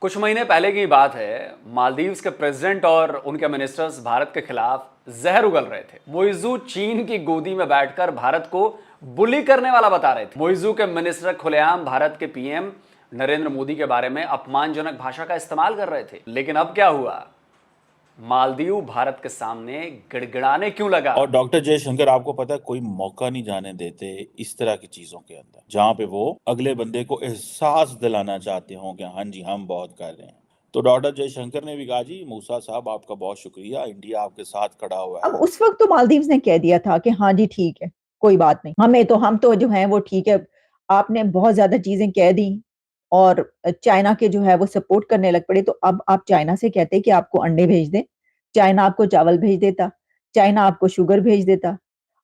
कुछ महीने पहले की बात है, मालदीव्स के प्रेसिडेंट और उनके मिनिस्टर्स भारत के खिलाफ जहर उगल रहे थे। मोइजू चीन की गोदी में बैठकर भारत को बुली करने वाला बता रहे थे। मोइजू के मिनिस्टर खुलेआम भारत के पीएम नरेंद्र मोदी के बारे में अपमानजनक भाषा का इस्तेमाल कर रहे थे। लेकिन अब क्या हुआ? मालदीव भारत के सामने गिड़गिड़ाने क्यों लगा? और डॉक्टर जयशंकर, आपको पता है, कोई मौका नहीं जाने देते इस तरह की चीजों के अंदर जहां पे वो अगले बंदे को एहसास दिलाना चाहते हो कि हाँ जी हम बहुत कर रहे हैं। तो डॉक्टर जयशंकर ने भी कहा, जी मूसा साहब आपका बहुत शुक्रिया, इंडिया आपके साथ खड़ा हुआ है। अब उस वक्त तो मालदीव्स ने कह दिया था कि हाँ जी ठीक है, कोई बात नहीं, हम तो जो है वो ठीक है। आपने बहुत ज्यादा चीजें कह दी और चाइना के जो है वो सपोर्ट करने लग पड़े। तो अब आप चाइना से कहते कि आपको अंडे भेज दें, चाइना आपको चावल भेज देता, चाइना आपको शुगर भेज देता।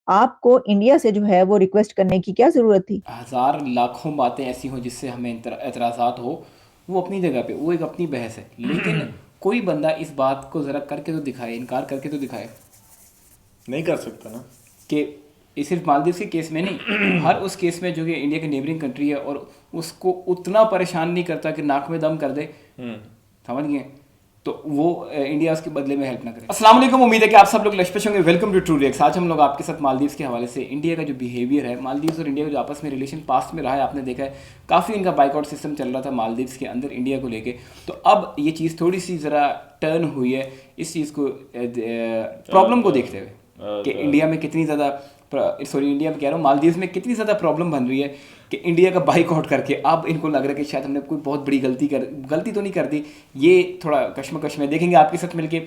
आपको इंडिया से जो है वो रिक्वेस्ट करने की क्या जरूरत थी? हज़ार लाखों बातें ऐसी हों जिससे हमें एतराज़ात हो, वो अपनी जगह पे, वो एक अपनी बहस है। लेकिन कोई बंदा इस बात को ज़रा करके तो दिखाए, इनकार करके तो दिखाए। नहीं कर सकता ना कि ये सिर्फ मालदीव के केस में नहीं, हर उस केस में जो कि इंडिया की नेबरिंग कंट्री है और उसको उतना परेशान नहीं करता कि नाक में दम कर दे, समझ गए, तो वो इंडिया उसके बदले में हेल्प ना करे। अस्सलाम वालेकुम, उम्मीद है कि आप सब लोग लशपेश होंगे। Welcome to True Reacts. आज हम लोग आपके साथ मालदीव्स के हवाले से इंडिया का जो बिहेवियर है, मालदीव्स और इंडिया का जो आपस में रिलेशन पास्ट में रहा है, आपने देखा है काफ़ी इनका बाइकआउट सिस्टम चल रहा था मालदीव्स के अंदर इंडिया को लेके। तो अब ये चीज़ थोड़ी सी ज़रा टर्न हुई है इस चीज़ को, प्रॉब्लम को देखते हुए कि इंडिया में कितनी ज़्यादा, सॉरी इंडिया में कह रहा हूँ, मालदीव्स में कितनी ज़्यादा प्रॉब्लम बन रही है कि इंडिया का बाइकआउट करके अब इनको लग रहा है कि शायद हमने कोई बहुत बड़ी गलती तो नहीं कर दी। ये थोड़ा कश्मकश में देखेंगे आपके साथ मिलके।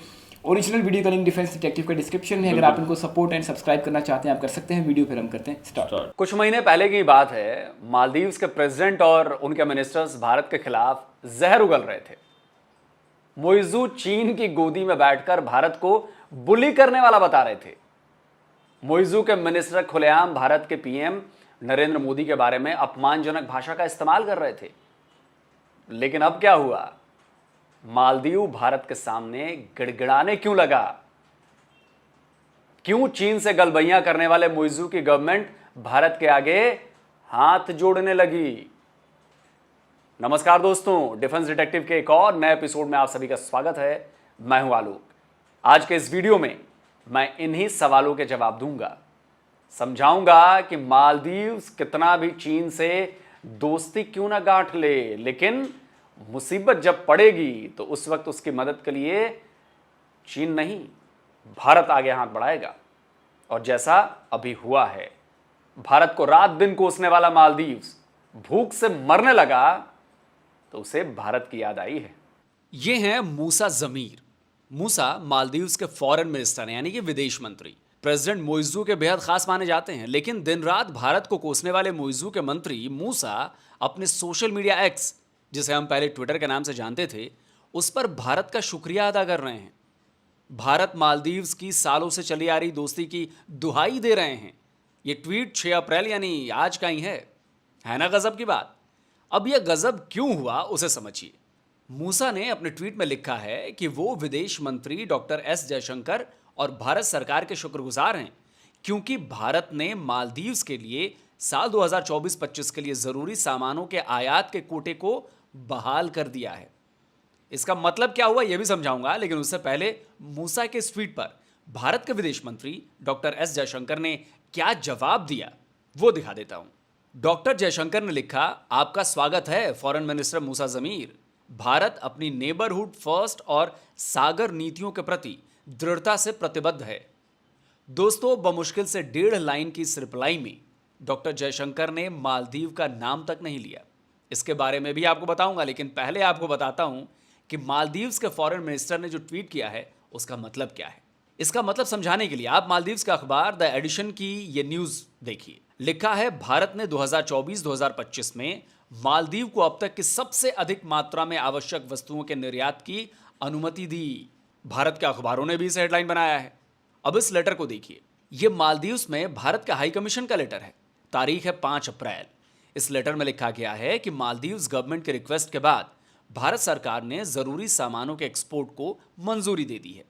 ओरिजिनल वीडियो का लिंक डिफेंस डिटेक्टिव का डिस्क्रिप्शन में है, अगर आप इनको सपोर्ट एंड सब्सक्राइब करना चाहते हैं आप कर सकते हैं। वीडियो फिर हम करते हैं स्टार्ट। कुछ महीने पहले की बात है, मालदीव्स के प्रेसिडेंट और उनके मिनिस्टर्स भारत के खिलाफ जहर उगल रहे थे। मोइजू चीन की गोदी में बैठकर भारत को बुली करने वाला बता रहे थे। मोइजू के मिनिस्टर खुलेआम भारत के पीएम नरेंद्र मोदी के बारे में अपमानजनक भाषा का इस्तेमाल कर रहे थे। लेकिन अब क्या हुआ? मालदीव भारत के सामने गिड़गिड़ाने क्यों लगा? क्यों चीन से गलबैयां करने वाले मोइजू की गवर्नमेंट भारत के आगे हाथ जोड़ने लगी? नमस्कार दोस्तों, डिफेंस डिटेक्टिव के एक और नए एपिसोड में आप सभी का स्वागत है। मैं हूं आलोक। आज के इस वीडियो में मैं इन्हीं सवालों के जवाब दूंगा, समझाऊंगा कि मालदीव्स कितना भी चीन से दोस्ती क्यों ना गांठ ले, लेकिन मुसीबत जब पड़ेगी तो उस वक्त उसकी मदद के लिए चीन नहीं, भारत आगे हाथ बढ़ाएगा। और जैसा अभी हुआ है, भारत को रात दिन कोसने वाला मालदीव्स भूख से मरने लगा तो उसे भारत की याद आई है। ये हैं मूसा जमीर। मूसा मालदीव्स के फॉरेन मिनिस्टर हैं, यानी कि विदेश मंत्री। प्रेसिडेंट मोइजू के बेहद खास माने जाते हैं, लेकिन दिन रात भारत को कोसने वाले मोइजू के मंत्री मूसा अपने सोशल मीडिया एक्स, जिसे हम पहले ट्विटर के नाम से जानते थे, उस पर भारत का शुक्रिया अदा कर रहे हैं। भारत मालदीव्स की सालों से चली आ रही दोस्ती की दुहाई दे रहे हैं। ये ट्वीट 6 अप्रैल यानी आज का ही है ना गजब की बात। अब यह गजब क्यों हुआ उसे समझिए। मूसा ने अपने ट्वीट में लिखा है कि वो विदेश मंत्री डॉक्टर एस जयशंकर और भारत सरकार के शुक्रगुजार हैं, क्योंकि भारत ने मालदीव्स के लिए साल 2024-25 के लिए जरूरी सामानों के आयात के कोटे को बहाल कर दिया है। इसका मतलब क्या हुआ यह भी समझाऊंगा, लेकिन उससे पहले मूसा के इस ट्वीट पर भारत के विदेश मंत्री डॉक्टर एस जयशंकर ने क्या जवाब दिया वो दिखा देता हूं। डॉक्टर जयशंकर ने लिखा, आपका स्वागत है फॉरेन मिनिस्टर मूसा जमीर। भारत अपनी नेबरहुड फर्स्ट और सागर नीतियों के प्रति दृढ़ता से प्रतिबद्ध है। दोस्तों, बमुश्किल से 1.5 लाइन की इस रिप्लाई में डॉक्टर जयशंकर ने मालदीव का नाम तक नहीं लिया। इसके बारे में भी आपको बताऊंगा, लेकिन पहले आपको बताता हूं कि मालदीव्स के फॉरेन मिनिस्टर ने जो ट्वीट किया है उसका मतलब क्या है। इसका मतलब समझाने के लिए आप मालदीव्स का अखबार द एडिशन की ये न्यूज देखिए। लिखा है, भारत ने 2024-2025 में मालदीव को अब तक की सबसे अधिक मात्रा में आवश्यक वस्तुओं के निर्यात की अनुमति दी। भारत के अखबारों ने भी इसे हेडलाइन बनाया है। अब इस लेटर को देखिए। यह मालदीव्स में भारत के हाई कमीशन का लेटर है। तारीख है 5 अप्रैल। इस लेटर में लिखा गया है कि मालदीव्स गवर्नमेंट के रिक्वेस्ट के बाद भारत सरकार ने जरूरी सामानों के एक्सपोर्ट को मंजूरी दे दी है।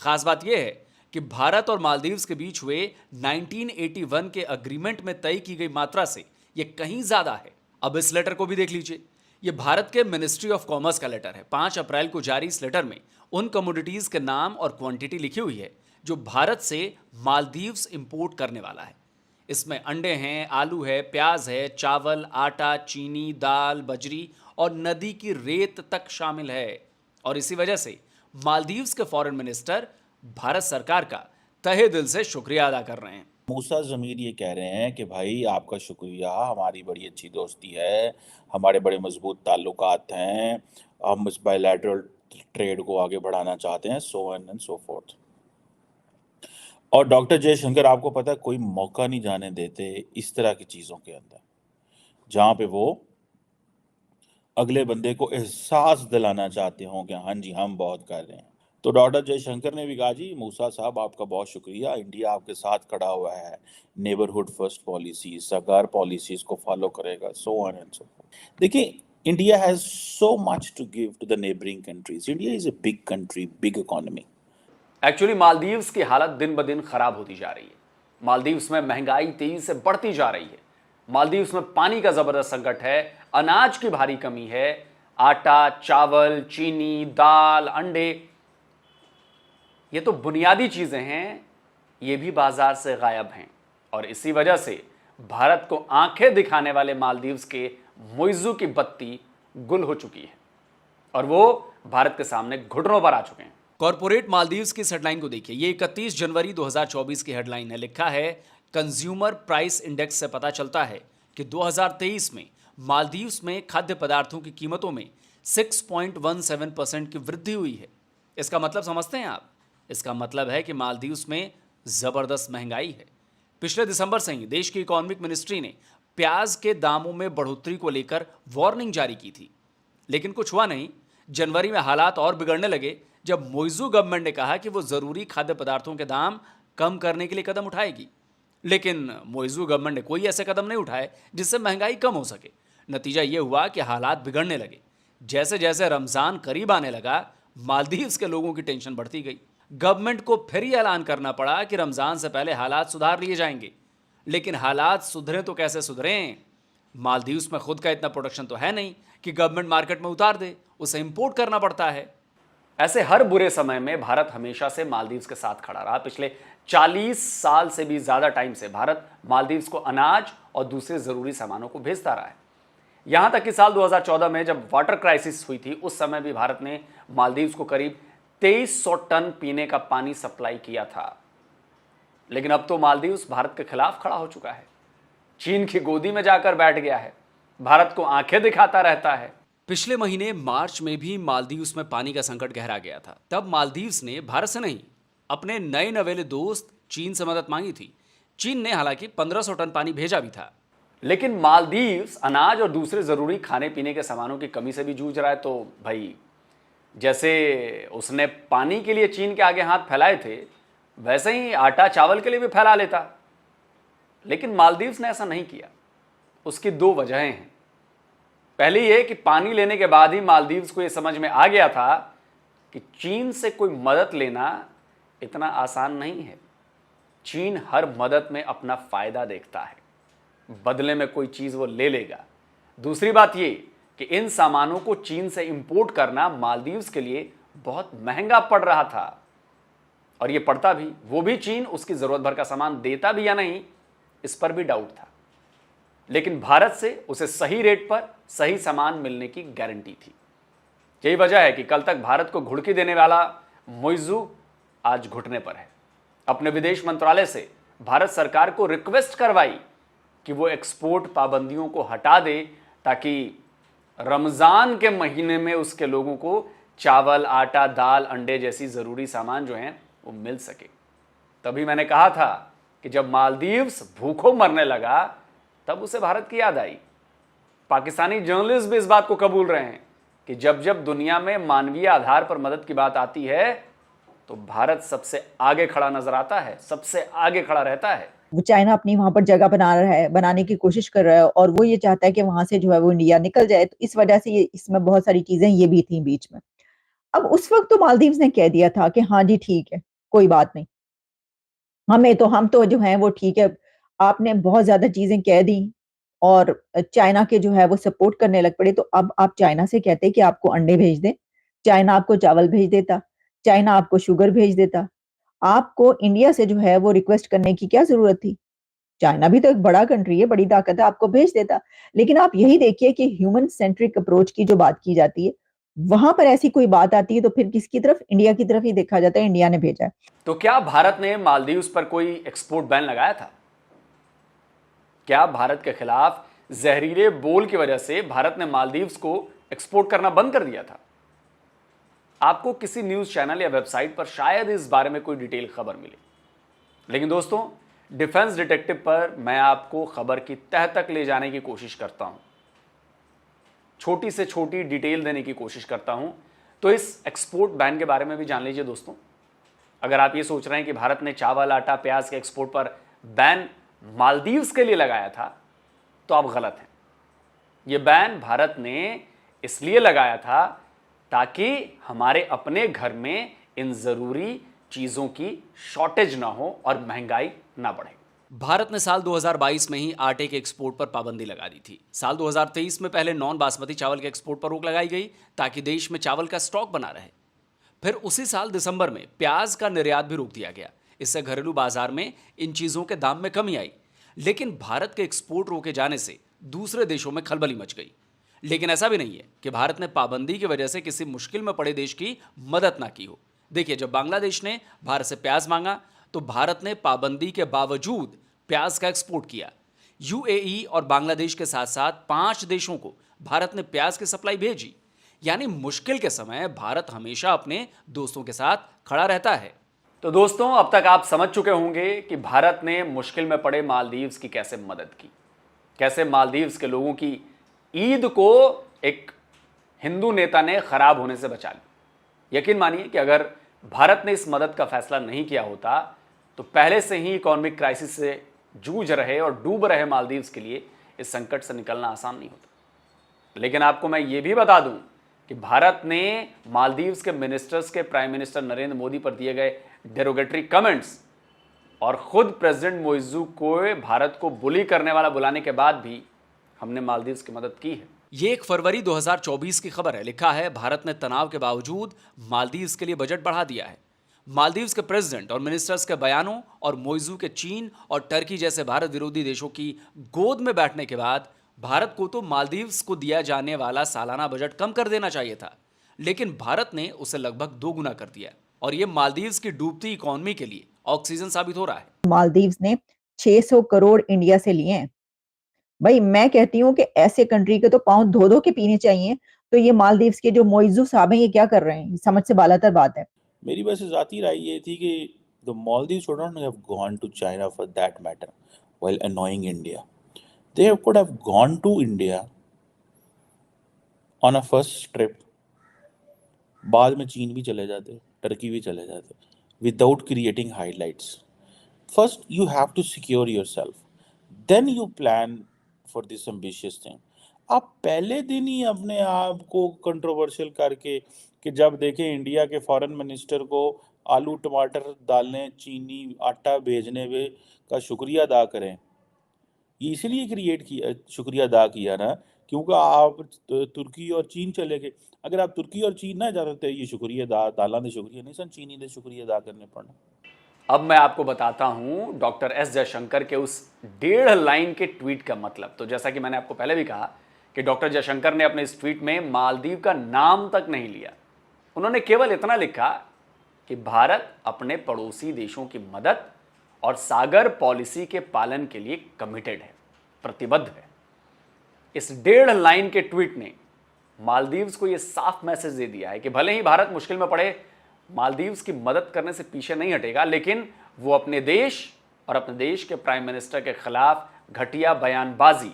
खास बात यह है कि भारत और मालदीव्स के बीच हुए 1981 के अग्रीमेंट में तय की गई मात्रा से यह कहीं ज्यादा है। अब इस लेटर को भी देख लीजिए। ये भारत के मिनिस्ट्री ऑफ कॉमर्स का लेटर है। 5 अप्रैल को जारी इस लेटर में उन कमोडिटीज के नाम और क्वांटिटी लिखी हुई है जो भारत से मालदीव्स इंपोर्ट करने वाला है। इसमें अंडे हैं, आलू है, प्याज है, चावल, आटा, चीनी, दाल, बजरी और नदी की रेत तक शामिल है। और इसी वजह से मालदीव्स के फॉरेन मिनिस्टर भारत सरकार का तहे दिल से शुक्रिया अदा कर रहे हैं। मूसा ज़मीर ये कह रहे हैं कि भाई आपका शुक्रिया, हमारी बड़ी अच्छी दोस्ती है, हमारे बड़े मजबूत ताल्लुकात हैं, हम इस बायलैटरल ट्रेड को आगे बढ़ाना चाहते हैं, सो ऑन एंड सो फोर्थ। और डॉक्टर जयशंकर आपको पता है कोई मौका नहीं जाने देते इस तरह की चीज़ों के अंदर जहाँ पे वो अगले बंदे को एहसास दिलाना चाहते हों कि हाँ जी हम बहुत कर रहे हैं। तो डॉक्टर जयशंकर ने भी कहा जी मूसा साहब आपका बहुत शुक्रिया, इंडिया आपके साथ खड़ा हुआ है, नेबरहुड फर्स्ट पॉलिसी, सरकार पॉलिसीज को फॉलो करेगा, so on and so forth. देखिए India has so much to give to the neighbouring countries. India is a big country, big economy. Actually Maldives की हालत दिन ब दिन खराब होती जा रही है। मालदीव्स में महंगाई तेजी से बढ़ती जा रही है। मालदीव्स में पानी का जबरदस्त संकट है, अनाज की भारी कमी है, आटा, चावल, चीनी, दाल, अंडे, ये तो बुनियादी चीजें हैं, ये भी बाजार से गायब हैं। और इसी वजह से भारत को आंखें दिखाने वाले मालदीव्स के मुइज़्ज़ू की बत्ती गुल हो चुकी है और वो भारत के सामने घुटनों पर आ चुके हैं। कॉर्पोरेट मालदीव्स की इस हेडलाइन को देखिए। ये 31 जनवरी 2024 की हेडलाइन है। लिखा है कंज्यूमर प्राइस इंडेक्स से पता चलता है कि 2023 में मालदीव्स में खाद्य पदार्थों की कीमतों में 6.17% की वृद्धि हुई है। इसका मतलब समझते हैं आप? इसका मतलब है कि मालदीव्स में जबरदस्त महंगाई है। पिछले दिसंबर से ही देश की इकोनॉमिक मिनिस्ट्री ने प्याज के दामों में बढ़ोतरी को लेकर वार्निंग जारी की थी, लेकिन कुछ हुआ नहीं। जनवरी में हालात और बिगड़ने लगे जब मुइज़्ज़ू गवर्नमेंट ने कहा कि वो जरूरी खाद्य पदार्थों के दाम कम करने के लिए कदम उठाएगी, लेकिन मुइज़्ज़ू गवर्नमेंट ने कोई ऐसे कदम नहीं उठाए जिससे महंगाई कम हो सके। नतीजा ये हुआ कि हालात बिगड़ने लगे। जैसे जैसे रमज़ान करीब आने लगा, मालदीव्स के लोगों की टेंशन बढ़ती गई। गवर्नमेंट को फिर ही ऐलान करना पड़ा कि रमज़ान से पहले हालात सुधार लिए जाएंगे, लेकिन हालात सुधरे तो कैसे सुधरें? मालदीव्स में खुद का इतना प्रोडक्शन तो है नहीं कि गवर्नमेंट मार्केट में उतार दे, उसे इंपोर्ट करना पड़ता है। ऐसे हर बुरे समय में भारत हमेशा से मालदीव्स के साथ खड़ा रहा। पिछले 40 साल से भी ज्यादा टाइम से भारत मालदीव्स को अनाज और दूसरे जरूरी सामानों को भेजता रहा है। यहां तक कि साल 2014 में जब वाटर क्राइसिस हुई थी, उस समय भी भारत ने मालदीव्स को करीब 2300 टन पीने का पानी सप्लाई किया था। लेकिन अब तो मालदीव्स भारत के खिलाफ खड़ा हो चुका है, चीन की गोदी में जाकर बैठ गया है, भारत को आंखें दिखाता रहता है। पिछले महीने मार्च में भी मालदीव्स में पानी का संकट गहरा गया था। तब मालदीव्स ने भारत से नहीं, अपने नए नवेले दोस्त चीन से मदद मांगी थी। चीन ने हालांकि 1500 टन पानी भेजा भी था। लेकिन मालदीव्स अनाज और दूसरे जरूरी खाने पीने के सामानों की कमी से भी जूझ रहा है। तो भाई, जैसे उसने पानी के लिए चीन के आगे हाथ फैलाए थे, वैसे ही आटा चावल के लिए भी फैला लेता। लेकिन मालदीव्स ने ऐसा नहीं किया। उसकी दो वजहें हैं। पहली ये कि पानी लेने के बाद ही मालदीव्स को यह समझ में आ गया था कि चीन से कोई मदद लेना इतना आसान नहीं है। चीन हर मदद में अपना फायदा देखता है, बदले में कोई चीज वो ले लेगा। दूसरी बात ये कि इन सामानों को चीन से इंपोर्ट करना मालदीव्स के लिए बहुत महंगा पड़ रहा था, और ये पड़ता भी, वो भी चीन उसकी जरूरत भर का सामान देता भी या नहीं, इस पर भी डाउट था। लेकिन भारत से उसे सही रेट पर सही सामान मिलने की गारंटी थी। यही वजह है कि कल तक भारत को घुड़की देने वाला मुइज़्ज़ू आज घुटने पर है। अपने विदेश मंत्रालय से भारत सरकार को रिक्वेस्ट करवाई कि वो एक्सपोर्ट पाबंदियों को हटा दे, ताकि रमज़ान के महीने में उसके लोगों को चावल, आटा, दाल, अंडे जैसी ज़रूरी सामान जो हैं वो मिल सके। तभी मैंने कहा था कि जब मालदीव्स भूखों मरने लगा, तब उसे भारत की याद आई। पाकिस्तानी जर्नलिस्ट भी इस बात को कबूल रहे हैं कि जब जब दुनिया में मानवीय आधार पर मदद की बात आती है, तो भारत सबसे आगे खड़ा नजर आता है, सबसे आगे खड़ा रहता है। वो चाइना अपनी वहां पर जगह बना रहा है, बनाने की कोशिश कर रहा है, और वो ये चाहता है कि वहां से जो है वो इंडिया निकल जाए। तो इस वजह से ये इसमें बहुत सारी चीजें ये भी थी बीच में। अब उस वक्त तो मालदीव्स ने कह दिया था कि हाँ जी ठीक है, कोई बात नहीं, हम तो जो है वो ठीक है, आपने बहुत ज्यादा चीजें कह दी और चाइना के जो है वो सपोर्ट करने लग पड़े, तो अब आप चाइना से कहते कि आपको अंडे भेज दें, चाइना आपको चावल भेज देता, चाइना आपको शुगर भेज देता। आपको इंडिया से जो है वो रिक्वेस्ट करने की क्या जरूरत थी? चाइना भी तो एक बड़ा कंट्री है, बड़ी ताकत है, आपको भेज देता। लेकिन आप यही देखिए कि ह्यूमन सेंट्रिक अप्रोच की जो बात की जाती है, वहां पर ऐसी कोई बात आती है तो फिर किसकी तरफ? इंडिया की तरफ ही देखा जाता है, इंडिया ने भेजा है। तो क्या भारत ने मालदीव्स पर कोई एक्सपोर्ट बैन लगाया था? क्या भारत के खिलाफ जहरीले बोल की वजह से भारत ने मालदीव्स को एक्सपोर्ट करना बंद कर दिया था? आपको किसी न्यूज चैनल या वेबसाइट पर शायद इस बारे में कोई डिटेल खबर मिले, लेकिन दोस्तों, डिफेंस डिटेक्टिव पर मैं आपको खबर की तह तक ले जाने की कोशिश करता हूं, छोटी से छोटी डिटेल देने की कोशिश करता हूं। तो इस एक्सपोर्ट बैन के बारे में भी जान लीजिए दोस्तों। अगर आप ये सोच रहे हैं कि भारत ने चावल, आटा, प्याज के एक्सपोर्ट पर बैन मालदीव्स के लिए लगाया था, तो आप गलत हैं। यह बैन भारत ने इसलिए लगाया था ताकि हमारे अपने घर में इन जरूरी चीजों की शॉर्टेज ना हो और महंगाई ना बढ़े। भारत ने साल 2022 में ही आटे के एक्सपोर्ट पर पाबंदी लगा दी थी। साल 2023 में पहले नॉन बासमती चावल के एक्सपोर्ट पर रोक लगाई गई ताकि देश में चावल का स्टॉक बना रहे। फिर उसी साल दिसंबर में प्याज का निर्यात भी रोक दिया गया। इससे घरेलू बाजार में इन चीजों के दाम में कमी आई। लेकिन भारत के एक्सपोर्ट रोके जाने से दूसरे देशों में खलबली मच गई। लेकिन ऐसा भी नहीं है कि भारत ने पाबंदी की वजह से किसी मुश्किल में पड़े देश की मदद ना की हो। देखिए, जब बांग्लादेश ने भारत से प्याज मांगा तो भारत ने पाबंदी के बावजूद प्याज का एक्सपोर्ट किया। यूएई और बांग्लादेश के साथ साथ 5 देशों को भारत ने प्याज की सप्लाई भेजी। यानी मुश्किल के समय भारत हमेशा अपने दोस्तों के साथ खड़ा रहता है। तो दोस्तों, अब तक आप समझ चुके होंगे कि भारत ने मुश्किल में पड़े मालदीव्स की कैसे मदद की, कैसे मालदीव्स के लोगों की ईद को एक हिंदू नेता ने खराब होने से बचा ली। यकीन मानिए कि अगर भारत ने इस मदद का फैसला नहीं किया होता तो पहले से ही इकोनॉमिक क्राइसिस से जूझ रहे और डूब रहे मालदीव्स के लिए इस संकट से निकलना आसान नहीं होता। लेकिन आपको मैं ये भी बता दूं कि भारत ने मालदीव्स के मिनिस्टर्स के प्राइम मिनिस्टर नरेंद्र मोदी पर दिए गए डेरोगेटरी कमेंट्स और खुद प्रेसिडेंट मोइजू को भारत को बुली करने वाला बुलाने के बाद भी हमने मालदीव्स की मदद की है। ये 1 फरवरी 2024 की खबर है। लिखा है, भारत ने तनाव के बावजूद मालदीव्स के लिए बजट बढ़ा दिया है। मालदीव्स के प्रेसिडेंट और मिनिस्टर्स के बयानों और मोइजू के चीन और टर्की जैसे भारत विरोधी देशों की गोद में बैठने के बाद भारत को तो मालदीव्स को दिया जाने वाला सालाना बजट कम कर देना चाहिए था, लेकिन भारत ने उसे लगभग 2 गुना कर दिया और यह मालदीव्स की डूबती इकोनॉमी के लिए ऑक्सीजन साबित हो रहा है। मालदीव्स ने 600 करोड़ इंडिया से लिए हैं। भाई, मैं कहती हूँ कि ऐसे कंट्री के तो पाँव धो धो के पीने चाहिए। तो ये मालदीव्स के जो मोइजू साहब हैं, ये क्या कर रहे हैं? समझ से बालातर बात है। मेरी बस जाती राय ये थी कि the Maldives should not have gone to China for that matter while annoying India. They could have gone to India on a first trip. बाद में चीन भी चले जाते, टर्की भी चले जाते, without creating highlights. First, you have to secure yourself. Then you plan for this ambitious thing. आप पहले दिन ही अपने आप को कंट्रोवर्शियल करके कि जब देखें इंडिया के फॉरेन मिनिस्टर को आलू टमाटर दालें चीनी आटा भेजने में का शुक्रिया अदा करें, ये इसलिए क्रिएट किया, शुक्रिया अदा किया ना क्योंकि आप तुर्की और चीन चले गए। अगर आप तुर्की और चीन ना जाते तो ये शुक्रिया अदा दाला ने शुक्रिया नहीं सन चीनी ने शुक्रिया अदा करने पड़ना। अब मैं आपको बताता हूं डॉक्टर एस जयशंकर के उस 1.5 लाइन के ट्वीट का मतलब। तो जैसा कि मैंने आपको पहले भी कहा कि डॉक्टर जयशंकर ने अपने इस ट्वीट में मालदीव का नाम तक नहीं लिया। उन्होंने केवल इतना लिखा कि भारत अपने पड़ोसी देशों की मदद और सागर पॉलिसी के पालन के लिए कमिटेड है, प्रतिबद्ध है। इस 1.5 लाइन के ट्वीट ने मालदीव्स को यह साफ मैसेज दे दिया है कि भले ही भारत मुश्किल में पड़े, मालदीव्स की मदद करने से पीछे नहीं हटेगा, लेकिन वो अपने देश और अपने देश के प्राइम मिनिस्टर के खिलाफ घटिया बयानबाजी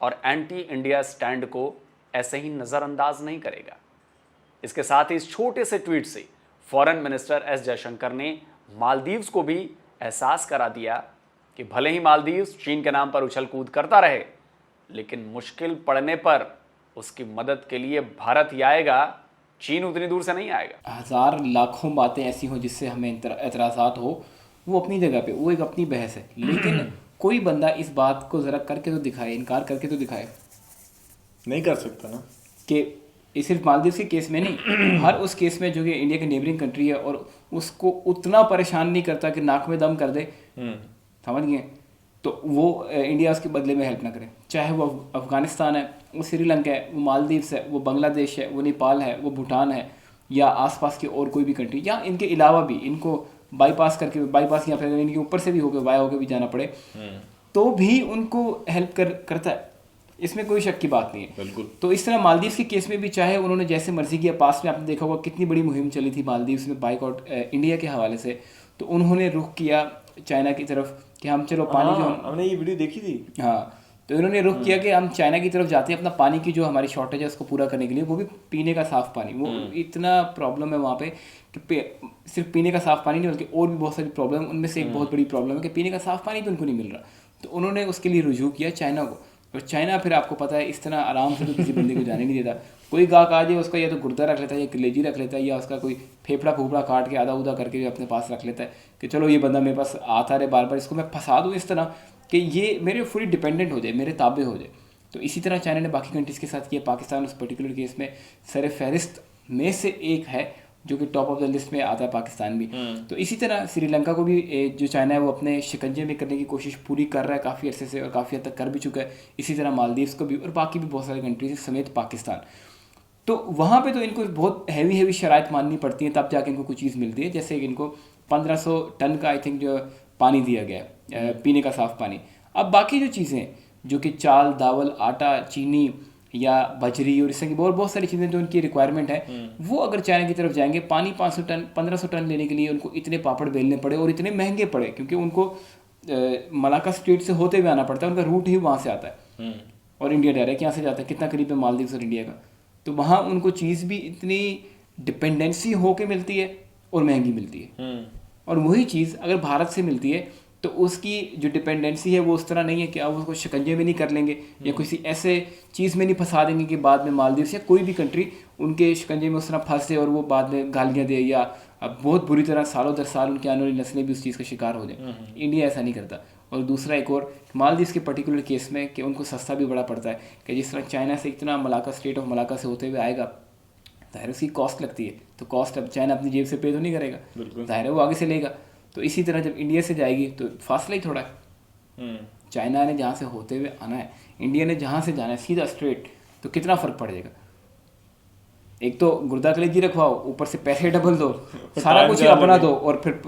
और एंटी इंडिया स्टैंड को ऐसे ही नजरअंदाज नहीं करेगा। इसके साथ ही इस छोटे से ट्वीट से फॉरेन मिनिस्टर एस जयशंकर ने मालदीव्स को भी एहसास करा दिया कि भले ही मालदीव्स चीन के नाम पर उछल कूद करता रहे, लेकिन मुश्किल पड़ने पर उसकी मदद के लिए भारत ही आएगा, चीन उतनी दूर से नहीं आएगा। हज़ार लाखों बातें ऐसी हों जिससे हमें एतराज़ात हो, वो अपनी जगह पे, वो एक अपनी बहस है, लेकिन कोई बंदा इस बात को ज़रा करके तो दिखाए, इनकार करके तो दिखाए नहीं कर सकता ना। कि ये सिर्फ मालदीव के केस में नहीं, हर उस केस में जो कि इंडिया की नेबरिंग कंट्री है और उसको उतना परेशान नहीं करता कि नाक में दम कर दे, समझ गए, तो वो इंडिया उसके बदले में हेल्प ना करे। चाहे वो अफगानिस्तान है, वो श्रीलंका है, वो मालदीव्स है, वो बांग्लादेश है, वो नेपाल है, वो भूटान है, या आसपास की और कोई भी कंट्री, या इनके अलावा भी इनको बाईपास करके, बाईपास या फिर इनके ऊपर से भी होकर वाया होकर भी जाना पड़े, तो भी उनको हेल्प करता है, इसमें कोई शक की बात नहीं है। बिल्कुल। तो इस तरह मालदीव्स के केस में भी चाहे उन्होंने जैसे मर्जी किया, पास में आपने देखा होगा कितनी बड़ी मुहिम चली थी मालदीव्स में बाइकआउट इंडिया के हवाले से, तो उन्होंने रुख किया चाइना की तरफ कि हम चलो पानी जो हमने ये वीडियो देखी थी। हाँ, तो इन्होंने रुख किया कि हम चाइना की तरफ जाते हैं अपना पानी की जो हमारी शॉर्टेज है उसको पूरा करने के लिए, वो भी पीने का साफ़ पानी। वो इतना प्रॉब्लम है वहाँ पे कि सिर्फ पीने का साफ़ पानी नहीं बल्कि और भी बहुत सारी प्रॉब्लम, उनमें से एक बहुत बड़ी प्रॉब्लम है कि पीने का साफ़ पानी भी उनको नहीं मिल रहा। तो उन्होंने उसके लिए रुजू किया चाइना को, और चाइना फिर आपको पता है इस तरह आराम से तो किसी बंदे को जाने नहीं देता। कोई गाहक आ जाए उसका या तो गुर्दा रख लेता है या कलेजी रख लेता है, या उसका कोई फेफड़ा फूफड़ा काट के आधा उदा करके भी अपने पास रख लेता है कि चलो ये बंदा मेरे पास आता रहे बार बार, इसको मैं फंसा दूँ इस तरह कि ये मेरे फुली डिपेंडेंट हो जाए, मेरे ताबे हो जाए। तो इसी तरह चाइना ने बाकी कंट्रीज़ के साथ किया। पाकिस्तान उस पर्टिकुलर केस में सर फहरिस्त में से एक है, जो कि टॉप ऑफ द लिस्ट में आता है पाकिस्तान भी। तो इसी तरह श्रीलंका को भी जो चाइना है वो अपने शिकंजे में करने की कोशिश पूरी कर रहा है काफ़ी अरसे से, और काफ़ी हद तक कर भी चुका है। इसी तरह मालदीव्स को भी, और बाकी भी बहुत सारी कंट्रीज समेत पाकिस्तान। तो वहाँ पे तो इनको बहुत हैवी शराइत माननी पड़ती है, तब जाके इनको कोई चीज़ मिलती है। जैसे कि इनको 1500 टन का आई थिंक जो पानी दिया गया है, पीने का साफ़ पानी। अब बाकी जो चीज़ें जो कि चाल, दावल, आटा, चीनी या बजरी और इस तरह की बहुत सारी चीज़ें जो उनकी रिक्वायरमेंट है, वो अगर चाइना की तरफ जाएंगे, पानी 500 टन 1500 टन लेने के लिए उनको इतने पापड़ बेलने पड़े और इतने महंगे पड़े, क्योंकि उनको मलाका स्ट्रेट से होते हुए आना पड़ता है, उनका रूट ही वहाँ से आता है, और इंडिया डायरेक्ट यहाँ से जाता है। कितना करीब है मालदीव्स और इंडिया का, तो वहाँ उनको चीज़ भी इतनी डिपेंडेंसी होके मिलती है और महंगी मिलती है। और वही चीज़ अगर भारत से मिलती है तो उसकी जो डिपेंडेंसी है वो उस तरह नहीं है कि आप उसको शिकंजे में नहीं कर लेंगे या किसी ऐसे चीज़ में नहीं फंसा देंगे कि बाद में मालदीव्स या कोई भी कंट्री उनके शिकंजे में उस तरह फंसे और वो बाद में गालियाँ दे, या बहुत बुरी तरह सालों दर साल उनकी आने वाली नस्लें भी उस चीज़ का शिकार हो जाए। इंडिया ऐसा नहीं करता। और दूसरा एक और मालदीव्स के पर्टिकुलर केस में कि उनको सस्ता भी बड़ा पड़ता है, कि जिस तरह चाइना से इतना मलाका, स्टेट ऑफ मलाका से होते हुए आएगा, ज़ाहिर उसकी कॉस्ट लगती है, तो कॉस्ट अब चाइना अपनी जेब से पे तो नहीं करेगा, ज़ाहिर है वो आगे से लेगा। तो इसी तरह जब इंडिया से जाएगी तो फासला ही थोड़ा है। चाइना ने जहाँ से होते हुए आना है, इंडिया ने जहाँ से जाना है सीधा स्ट्रेट, तो कितना फ़र्क पड़ जाएगा। एक तो गुर्दा कलेजी रखवाओ, ऊपर से पैसे डबल दो, सारा कुछ ही अपना दो, और फिर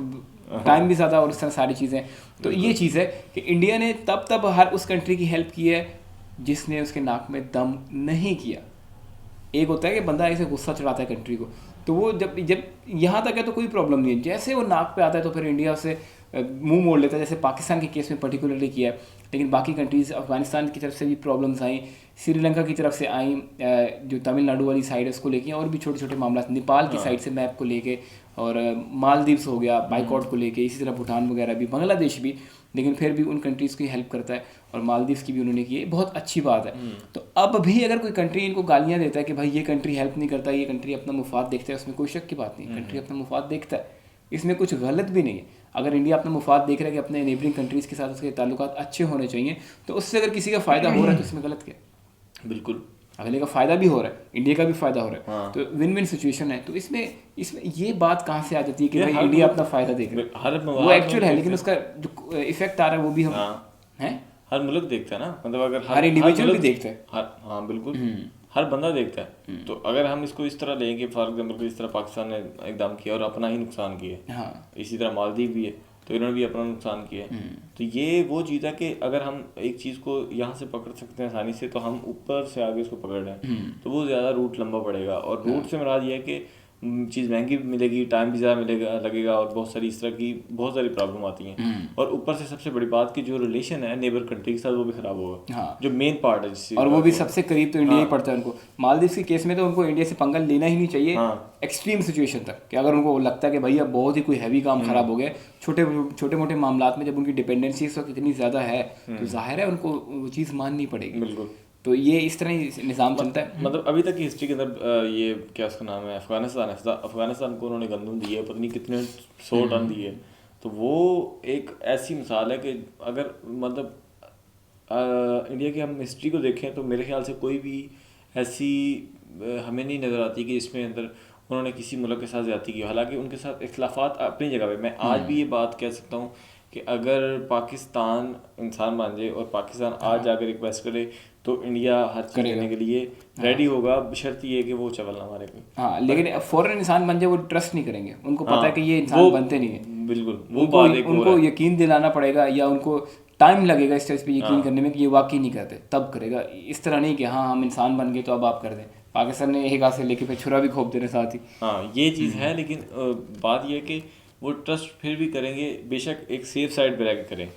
टाइम भी ज़्यादा, और इस तरह सारी चीज़ें। तो ये चीज़ है कि इंडिया ने तब हर उस कंट्री की हेल्प की है जिसने उसके नाक में दम नहीं किया। एक होता है कि बंदा ऐसे गुस्सा चढ़ाता है कंट्री को, तो वो जब यहाँ तक है तो कोई प्रॉब्लम नहीं है, जैसे वो नाक पे आता है तो फिर इंडिया से मुंह मोड़ लेता है, जैसे पाकिस्तान के केस में पर्टिकुलरली किया है। लेकिन बाकी कंट्रीज़, अफगानिस्तान की तरफ से भी प्रॉब्लम्स आई, श्रीलंका की तरफ से आई, जो तमिलनाडु वाली साइड है उसको लेके, और भी छोटे छोटे मामला, नेपाल की साइड से मैप को लेके, और मालदीव्स हो गया बाइकआउट को लेके, इसी तरह भूटान वगैरह भी, बांग्लादेश भी, लेकिन फिर भी उन कंट्रीज़ की हेल्प करता है, और मालदीव्स की भी उन्होंने की है, बहुत अच्छी बात है। तो अब भी अगर कोई कंट्री इनको गालियाँ देता है कि भाई ये कंट्री हेल्प नहीं करता, ये कंट्री अपना मुफाद देखता है, उसमें कोई शक की बात नहीं, कंट्री अपना मुफाद देखता है, इसमें कुछ गलत भी नहीं है। अगर इंडिया अपना मुफाद देख रहा है कि अपने नेबरिंग कंट्रीज़ के साथ उसके ताल्लुकात अच्छे होने चाहिए, तो उससे अगर किसी का फ़ायदा हो रहा है तो इसमें गलत क्या है? बिल्कुल, अगले का फ़ायदा भी हो रहा है, इंडिया का भी फ़ायदा हो रहा है, तो विन विन सिचुएशन है। तो इसमें ये बात कहाँ से आ जाती है कि भाई इंडिया अपना फ़ायदा देख रहा है, वो एक्चुअल है, लेकिन उसका जो इफेक्ट आ रहा है वो भी हम हैं, हर मुल्क देखता है ना, मतलब अगर हर इंडिविजुअल भी देखता है, हाँ बिल्कुल, हर बंदा देखता है। तो अगर हम इसको इस तरह लेंगे, फॉर एग्जाम्पल इस तरह पाकिस्तान ने एकदम किया और अपना ही नुकसान किया, हाँ, इसी तरह मालदीव भी है तो इन्होंने भी अपना नुकसान किया है। तो ये वो चीज़ है कि अगर हम एक चीज़ को यहाँ से पकड़ सकते हैं आसानी से, तो हम ऊपर से आगे उसको पकड़ रहे हैं, तो वो ज़्यादा रूट लंबा पड़ेगा। और रूट से मुराद ये है कि चीज़ महंगी भी मिलेगी, टाइम भी ज़्यादा लगेगा, और बहुत सारी इस तरह की बहुत सारी प्रॉब्लम आती हैं। और ऊपर से सबसे बड़ी बात कि जो रिलेशन है नेबर कंट्री के साथ वो भी ख़राब होगा, हाँ, जो मेन पार्ट है जिससे, और वो भी सबसे करीब तो इंडिया ही पड़ता है उनको। मालदीव के केस में तो उनको इंडिया से पंगा लेना ही नहीं चाहिए, एक्सट्रीम सिचुएशन तक, कि अगर उनको लगता है कि भैया बहुत ही कोई हैवी काम ख़राब हो गया, छोटे मोटे मामलात में जब उनकी डिपेंडेंसी इस वक्त इतनी ज़्यादा है, तो जाहिर है उनको वो चीज़ माननी पड़ेगी। बिल्कुल। तो ये इस तरह ही निज़ाम चलता है। मतलब अभी तक की हिस्ट्री के अंदर ये क्या उसका नाम है, अफगानिस्तान को उन्होंने गंदम दी है, पता नहीं कितने 100 टन दिए, तो वो एक ऐसी मिसाल है कि अगर मतलब इंडिया की हम हिस्ट्री को देखें तो मेरे ख्याल से कोई भी ऐसी हमें नहीं नज़र आती कि इसमें अंदर उन्होंने किसी मुल्क के साथ ज़्यादती की। हालांकि उनके साथ इख्तलाफात अपनी जगह पे, मैं आज भी ये बात कह सकता हूँ कि अगर पाकिस्तान इंसान मान जाए और पाकिस्तान आज जाकर रिक्वेस्ट करे तो इंडिया हर चीज़ करने के लिए रेडी होगा, बशर्त ये कि वो चवल ना मारे कोई। हाँ, लेकिन फॉरेन इंसान बन जाए वो ट्रस्ट नहीं करेंगे, उनको पता है कि ये इंसान बनते नहीं है। बिल्कुल, वो बात एक उनको यकीन दिलाना पड़ेगा या उनको टाइम लगेगा इस स्टेज पे यकीन करने में कि ये वाकई नहीं करते, तब करेगा। इस तरह नहीं कि हाँ हम इंसान बन गए तो अब आप कर दें। पाकिस्तान ने एक हाथ से लेके फिर छुरा भी घोंप दे रहे साथ ही। हाँ, ये चीज़ है, लेकिन बात यह है कि वो ट्रस्ट फिर भी करेंगे, बेशक एक सेफ साइड पे रहकर करें,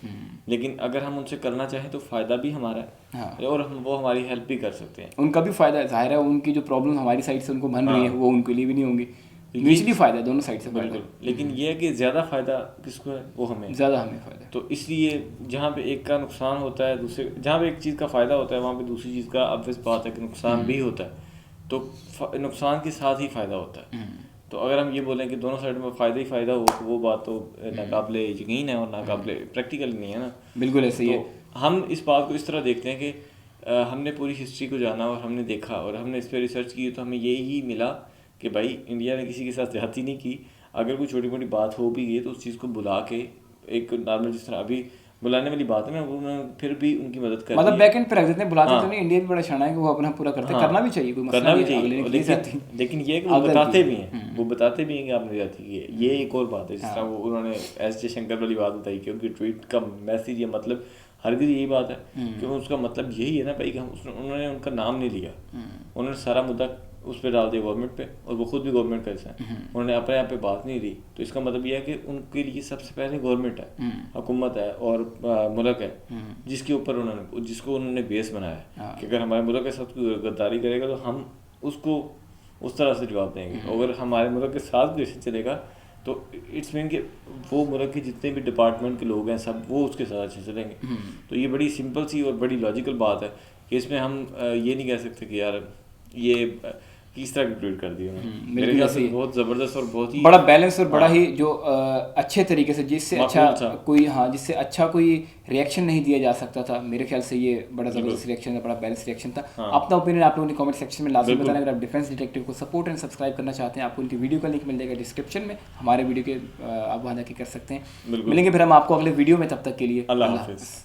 लेकिन अगर हम उनसे करना चाहें तो फ़ायदा भी हमारा है। हाँ। और वो हमारी हेल्प भी कर सकते हैं। उनका भी फ़ायदा है, ज़ाहिर है उनकी जो प्रॉब्लम हमारी साइड से उनको बन रही है वो उनके लिए भी नहीं होंगी। म्यूचुअली फ़ायदा है, दोनों साइड से फ़ायदा है। लेकिन ये है कि ज़्यादा फ़ायदा किसको है, वो हमें ज़्यादा हमें फ़ायदा है। तो इसलिए जहाँ पे एक का नुकसान होता है, दूसरे जहाँ पे एक चीज़ का फ़ायदा होता है वहाँ पे दूसरी चीज़ का ऑब्वियस बात है कि नुकसान भी होता है। तो नुकसान के साथ ही फ़ायदा होता है। तो अगर हम ये बोलें कि दोनों साइड में फ़ायदा ही फ़ायदा हो तो वो बात तो नाकाबिले यकीन है और नाकाबिले प्रैक्टिकल नहीं है ना। बिल्कुल ऐसे ही है। हम इस बात को इस तरह देखते हैं कि हमने पूरी हिस्ट्री को जाना और हमने देखा और हमने इस पर रिसर्च की तो हमें यही मिला कि भाई इंडिया ने किसी के साथ ज़्यादती नहीं की। अगर कोई छोटी मोटी बात हो भी गई तो उस चीज़ को बुला के एक नॉर्मल, जिस तरह अभी बुलाने वाली बात है ना, वो फिर भी उनकी मदद कर, मतलब बैक एंड पे रख देते हैं, बुलाते तो नहीं। इंडिया भी बड़ा शाना है कि वो अपना पूरा करते हैं, करना भी चाहिए, कोई करना भी चाहिए। लेकिन ये कि वो बताते भी हैं, वो बताते भी हैं कि आपने ज़्यादती की है। ये एक और बात है, जिस तरह वो उन्होंने एस जयशंकर वाली बात बताई कि उनकी ट्वीट का मैसेज या मतलब हरगिज़ यही बात है कि उसका मतलब यही है ना भाई कि उन्होंने उनका नाम नहीं लिया, उन्होंने सारा मुद्दा उस पर डाल दिया गवर्नमेंट पे, और वो खुद भी गवर्नमेंट का हिस्सा है, उन्होंने अपने आप पे बात नहीं दी। तो इसका मतलब यह है कि उनके लिए सबसे पहले गवर्नमेंट है, हुकूमत है और मुल्क है जिसके ऊपर जिसको उन्होंने बेस बनाया है कि अगर हमारे मुल्क के साथ कोई गद्दारी करेगा तो हम उसको उस तरह से जवाब देंगे। अगर हमारे मुल्क के साथ भी ऐसे चलेगा तो इट्स मीन कि वो मुल्क के जितने भी डिपार्टमेंट के लोग हैं सब वो उसके साथ अच्छे चलेंगे। तो ये बड़ी सिंपल सी और बड़ी लॉजिकल बात है कि इसमें हम ये नहीं कह सकते कि यार ये किस तरह की ट्वीट कर दी उन्होंने। मेरे ख्याल से बहुत ज़बरदस्त और बहुत ही बड़ा बैलेंस और बड़ा ही जो अच्छे तरीके से, जिससे अच्छा कोई जिससे अच्छा कोई रिएक्शन नहीं दिया जा सकता था। मेरे ख्याल से ये बड़ा ज़बरदस्त रिएक्शन था, बड़ा बैलेंस रिएक्शन था। अपना ओपिनियन आप लोगों ने कमेंट सेक्शन में लाजमी बताना। अगर आप डिफेंस डिटेक्टिव को सपोर्ट एंड सब्सक्राइब करना चाहते हैं, आपको उनकी वीडियो का लिंक मिल जाएगा डिस्क्रिप्शन में, हमारे वीडियो के आप वहाँ जाके कर सकते हैं। मिलेंगे फिर हम आपको अगले वीडियो में, तब तक के लिए अल्लाह हाफ़िज़।